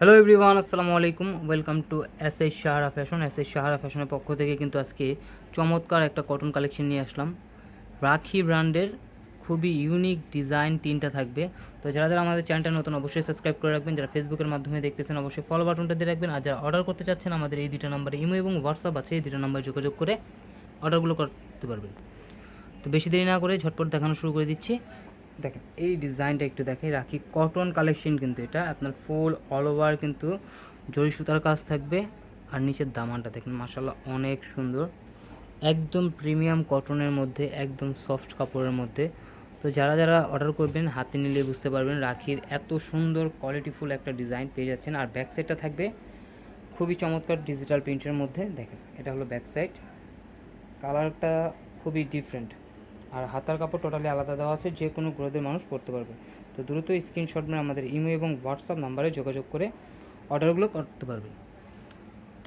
Hello everyone, আসসালামু আলাইকুম। Welcome to S Sahara fashion. Sahara ফ্যাশনের পক্ষ থেকে কিন্তু আজকে চমৎকার একটা কটন কালেকশন নিয়ে আসলাম। রাখি ব্র্যান্ডের খুবই ইউনিক ডিজাইন তিনটা থাকবে। তো যারা যারা আমাদের চ্যানেলটা নতুন অবশ্যই সাবস্ক্রাইব করে রাখবেন, যারা ফেসবুকের মাধ্যমে দেখতেছেন অবশ্যই ফলো বাটনটা দিয়ে রাখবেন, আর যারা অর্ডার করতে চাচ্ছেন আমাদের এই দুটো নাম্বারে ইমো এবং হোয়াটসঅ্যাপ আছে, এই দুটো নাম্বারে যোগাযোগ করে অর্ডারগুলো করতে পারবেন। তো বেশি দেরি না করে ঝটপট দেখানো শুরু করে দিচ্ছি। দেখেন এই ডিজাইনটা একটু দেখে রাখি, কটন কালেকশন কিন্তু এটা আপনার ফুল অল ওভার কিন্তু জরি সুতার কাজ থাকবে। আর নিচের দামানটা দেখেন মাশাল্লাহ অনেক সুন্দর, একদম প্রিমিয়াম কটনের মধ্যে, একদম সফট কাপড়ের মধ্যে। তো যারা যারা অর্ডার করবেন হাতে নিলে বুঝতে পারবেন রাখির এত সুন্দর কোয়ালিটিফুল একটা ডিজাইন পেয়ে যাচ্ছেন। আর ব্যাক সাইডটা থাকবে খুবই চমৎকার ডিজিটাল প্রিন্টের মধ্যে। দেখেন এটা হলো ব্যাক সাইড, কালারটা খুবই ডিফারেন্ট। আর হাতার কাপড় টোটালি আলাদা দেওয়া আছে, যে কোনো গ্রোদের মানুষ পরতে পারবে। তো দ্রুত স্ক্রিনশট নিয়ে আমাদের ইমো এবং হোয়াটসঅ্যাপ নাম্বারে যোগাযোগ করে অর্ডারগুলো করতে পারবেন।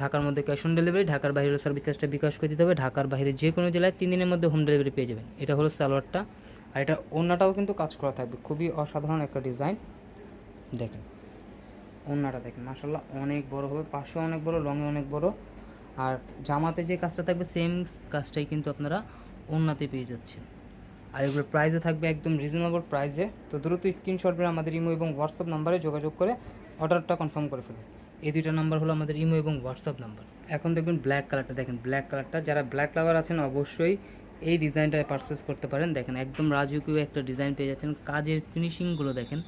ঢাকার মধ্যে ক্যাশ অন ডেলিভারি, ঢাকার বাইরের সার্ভিস চার্জটা বিকাশ করে দিতে হবে। ঢাকার বাইরে যে কোনো জেলায় 3 দিনের মধ্যে হোম ডেলিভারি পেয়ে যাবেন। এটা হলো সালোয়ারটা, আর এটা ওড়নাটাও কিন্তু কাজ করা থাকবে, খুবই অসাধারণ একটা ডিজাইন। দেখেন ওড়নাটা দেখেন মাশাল্লাহ অনেক বড় হবে, পাশেও অনেক বড়, লংয়ে অনেক বড়। আর জামাতে যে কাজটা থাকবে সেম কাজটাই কিন্তু আপনারা ওড়নাতে পেয়ে যাচ্ছেন। আর এগুলোর প্রাইসও থাকবে একদম রিজনেবল প্রাইসে। তো দ্রুত স্ক্রিনশট করে আমাদের ইমো এবং হোয়াটসঅ্যাপ নাম্বারে যোগাযোগ করে অর্ডারটা কনফার্ম করে ফেলুন। এই দুইটা নাম্বার হলো আমাদের ইমো এবং হোয়াটসঅ্যাপ নাম্বার। এখন দেখবেন ব্ল্যাক কালারটা, দেখেন ব্ল্যাক কালারটা, যারা ব্ল্যাক লাভার আছেন অবশ্যই এই ডিজাইনটা পারচেস করতে পারেন। দেখেন একদম রাজকীয় একটা ডিজাইন পেয়ে যাচ্ছেন, কাজের ফিনিশিংগুলো দেখেন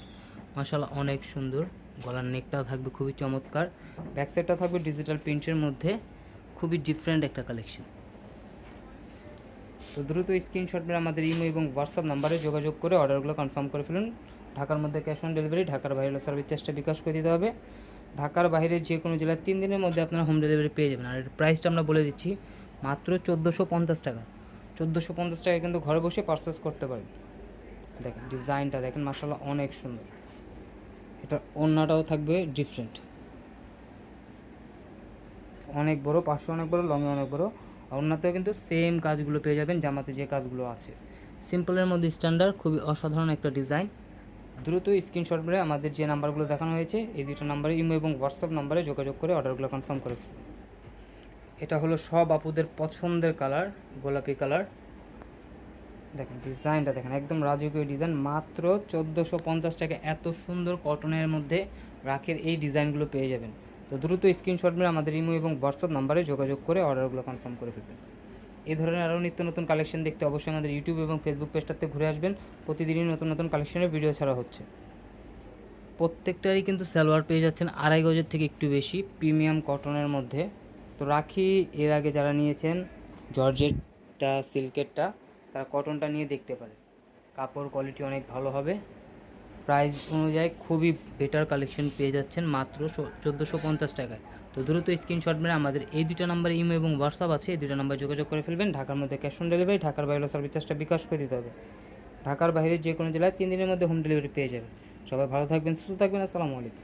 মাশাআল্লাহ অনেক সুন্দর। গলার নেকটাও থাকবে খুবই চমৎকার, ব্যাক সাইডটা থাকবে ডিজিটাল প্রিন্টের মধ্যে, খুবই ডিফারেন্ট একটা কালেকশন। তো দ্রুত স্ক্রিনশট মেরে আমাদের ইমো এবং হোয়াটসঅ্যাপ নাম্বারে যোগাযোগ করে অর্ডারগুলো কনফার্ম করে ফেলুন। ঢাকার মধ্যে ক্যাশ অন ডেলিভারি, ঢাকার বাইরে সার্ভিস চার্জটা বিকাশ করে দিতে হবে। ঢাকার বাইরে যে কোনো জেলায় 3 দিনের মধ্যে আপনারা হোম ডেলিভারি পেয়ে যাবেন। আর এর প্রাইসটা আমরা বলে দিচ্ছি মাত্র 1450 টাকা। 1450 টাকায় কিন্তু ঘরে বসে পারচেস করতে পারেন। দেখেন ডিজাইনটা দেখেন মাশাআল্লাহ অনেক সুন্দর। এটা ওড়নাটাও থাকবে ডিফারেন্ট, অনেক বড়, পাশে অনেক বড়, লংয়ে অনেক বড়। ওড়নাতেও কিন্তু সেম কাজগুলো পেয়ে যাবেন জামাতে যে কাজগুলো আছে। সিম্পলের মধ্যে স্ট্যান্ডার্ড, খুবই অসাধারণ একটা ডিজাইন। দ্রুত স্ক্রিনশট মেরে আমাদের যে নাম্বারগুলো দেখানো হয়েছে এই দুটো নাম্বারে ইমো এবং হোয়াটসঅ্যাপ নাম্বারে যোগাযোগ করে অর্ডারগুলো কনফার্ম করে ফেলুন। এটা হলো সব আপুদের পছন্দের কালার, গোলাপি কালার। দেখেন ডিজাইনটা দেখেন একদম রাজকীয় ডিজাইন, মাত্র 1450 টাকা এত সুন্দর কটনের মধ্যে রাখের এই ডিজাইনগুলো পেয়ে যাবেন। তো দ্রুত স্ক্রিনশট মেরে আমাদের ইমো এবং হোয়াটসঅ্যাপ নাম্বারে যোগাযোগ করে অর্ডারগুলো কনফার্ম করে ফেলবেন। এই ধরনের আরও নিত্য নতুন কালেকশন দেখতে অবশ্যই আমাদের ইউটিউব এবং ফেসবুক পেজটাতে ঘুরে আসবেন। প্রতিদিনই নতুন নতুন কালেকশনের ভিডিও ছাড়া হচ্ছে। প্রত্যেকটারই কিন্তু সালোয়ার পেয়ে যাচ্ছেন 2.5 গজের থেকে একটু বেশি, প্রিমিয়াম কটনের মধ্যে। তো রাখি এর আগে যারা নিয়েছেন জর্জেটটা, সিল্কেরটা, তারা কটনটা নিয়ে দেখতে পারে, কাপড় কোয়ালিটি অনেক ভালো হবে। প্রাইস অনুযায়ী খুবই বেটার কালেকশন পেয়ে যাচ্ছেন মাত্র 1450 টাকায়। তো দ্রুত স্ক্রিনশট মেরে আমাদের এই দুটো নাম্বারে ইমো এবং হোয়াটসঅ্যাপ আছে, এই দুটো নাম্বার যোগাযোগ করে ফেলবেন। ঢাকার মধ্যে ক্যাশ অন ডেলিভারি, ঢাকার বাইরে সার্ভিস চার্জটা বিকাশ করে দিতে হবে। ঢাকার বাইরে যে কোনো জেলায় 3 দিনের মধ্যে হোম ডেলিভারি পেয়ে যাবেন। সবাই ভালো থাকবেন, সুস্থ থাকবেন, আসসালামু আলাইকুম।